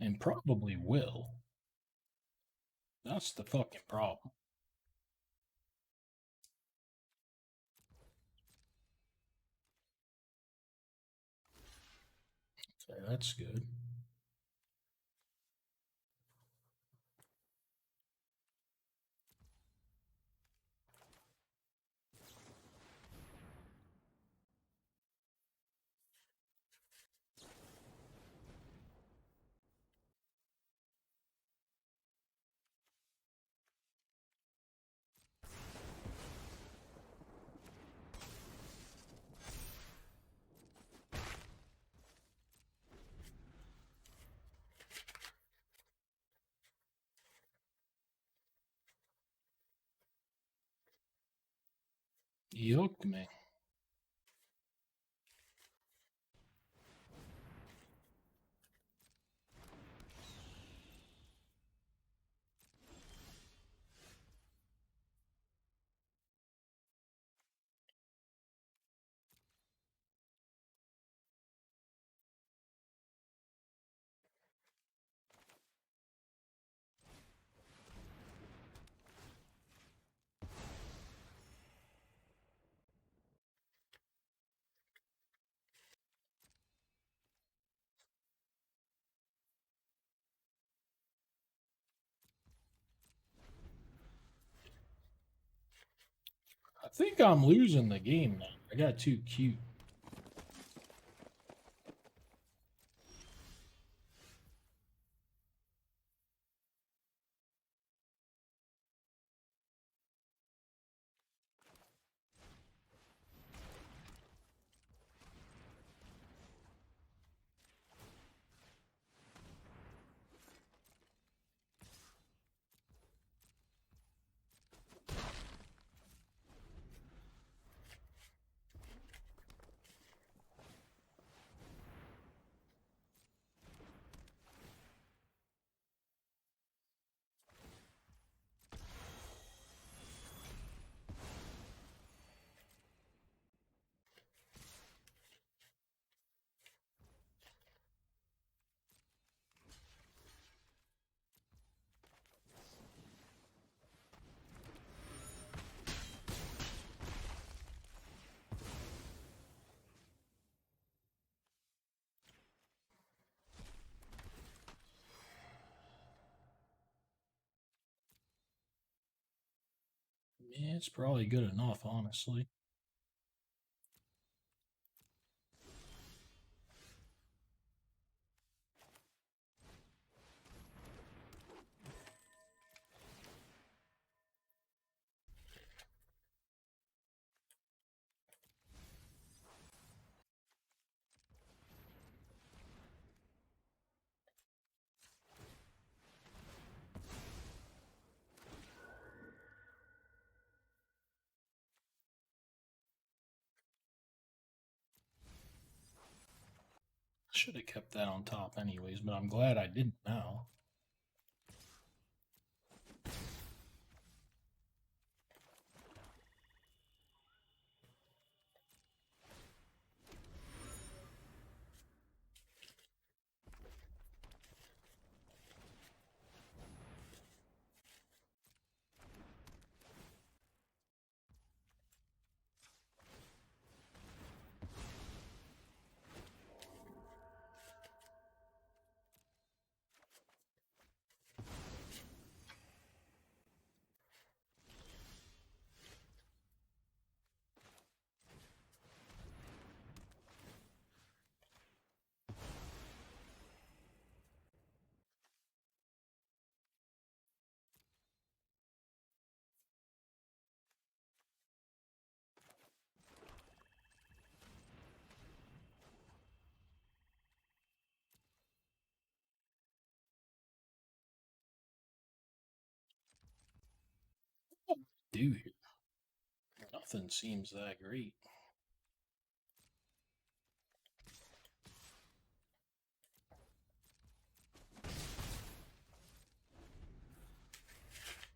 And probably will. That's the fucking problem. Okay, that's good. He hooked me. I think I'm losing the game now. I got too cute. Yeah, it's probably good enough, honestly. Should have kept that on top anyways, but I'm glad I didn't now. Do here. Nothing seems that great.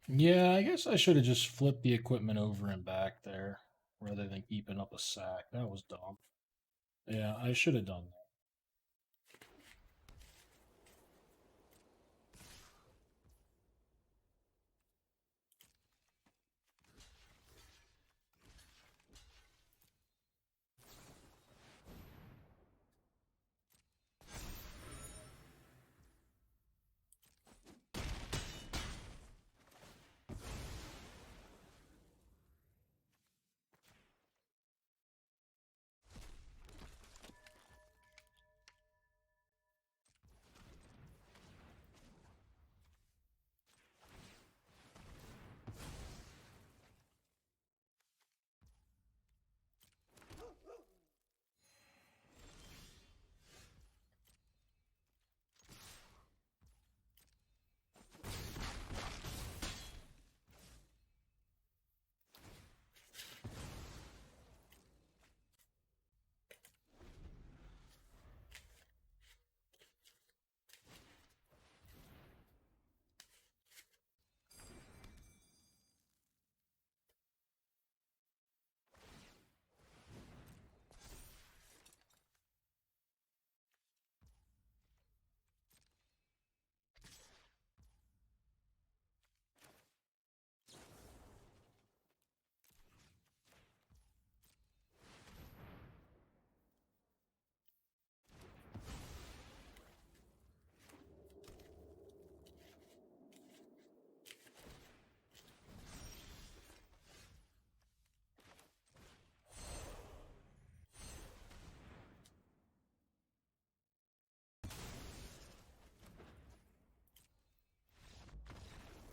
Yeah, I guess I should have just flipped the equipment over and back there rather than keeping up a sack. That was dumb. Yeah, I should have done that.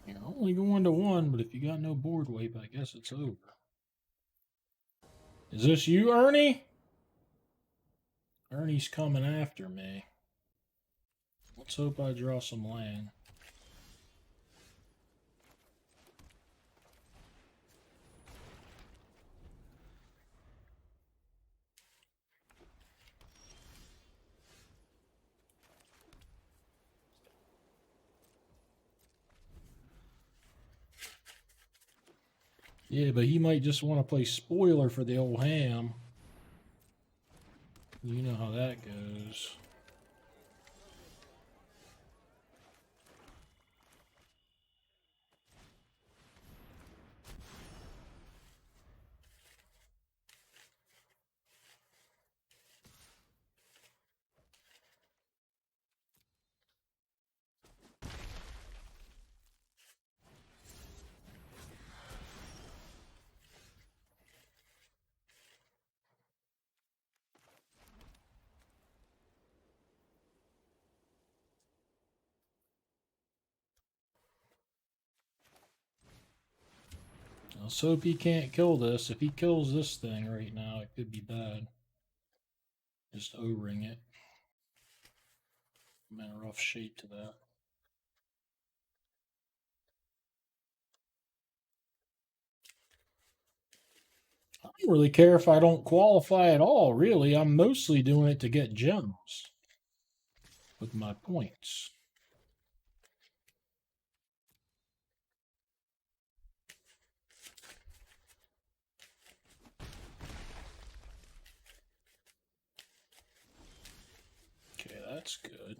You're only going to one, but if you got no board wipe, I guess it's over. Is this you, Ernie? Ernie's coming after me. Let's hope I draw some land. Yeah, but he might just want to play spoiler for the old ham. You know how that goes. Let's hope he can't kill this. If he kills this thing right now, it could be bad. Just O-ring it. I'm in a rough shape to that. I don't really care if I don't qualify at all, really. I'm mostly doing it to get gems with my points. Okay, that's good.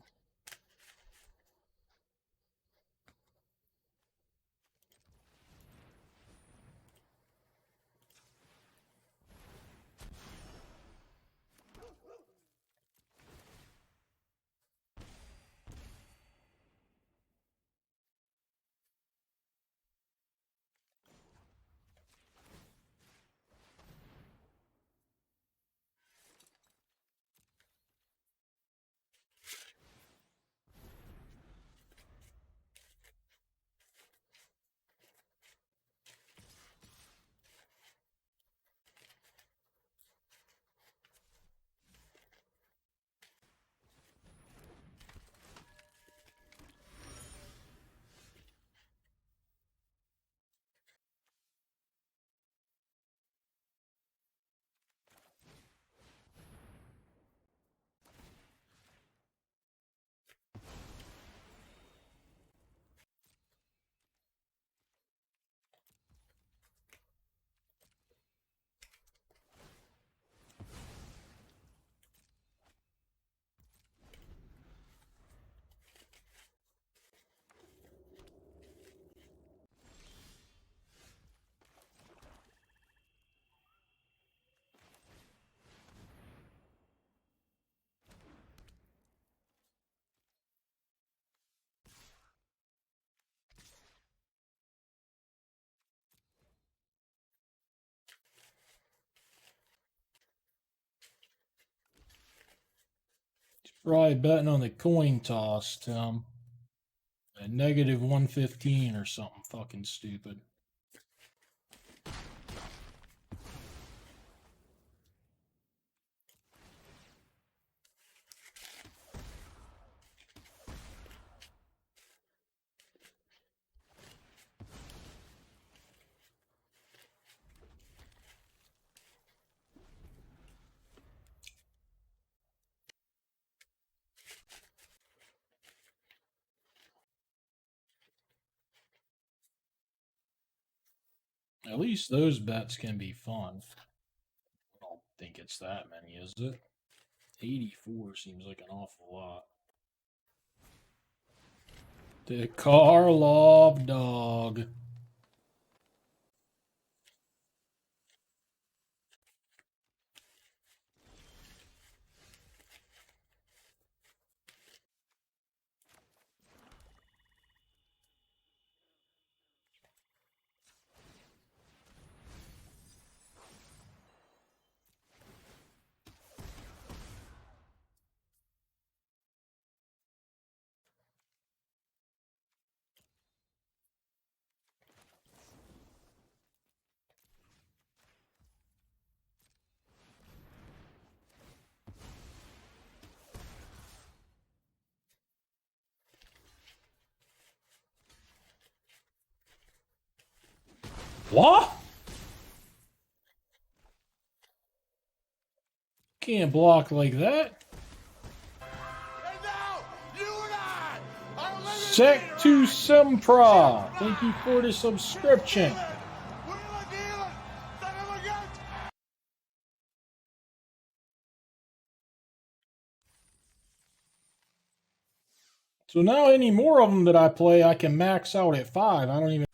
Probably betting on the coin toss, Tim. At negative 115 or something fucking stupid. At least those bets can be fun. I don't think it's that many, is it? 84 seems like an awful lot. The Karlov dog. What? Can't block like that. And now, you and I are living Sec to Sempra. Thank you for the subscription. So now any more of them that I play, I can max out at 5. I don't even...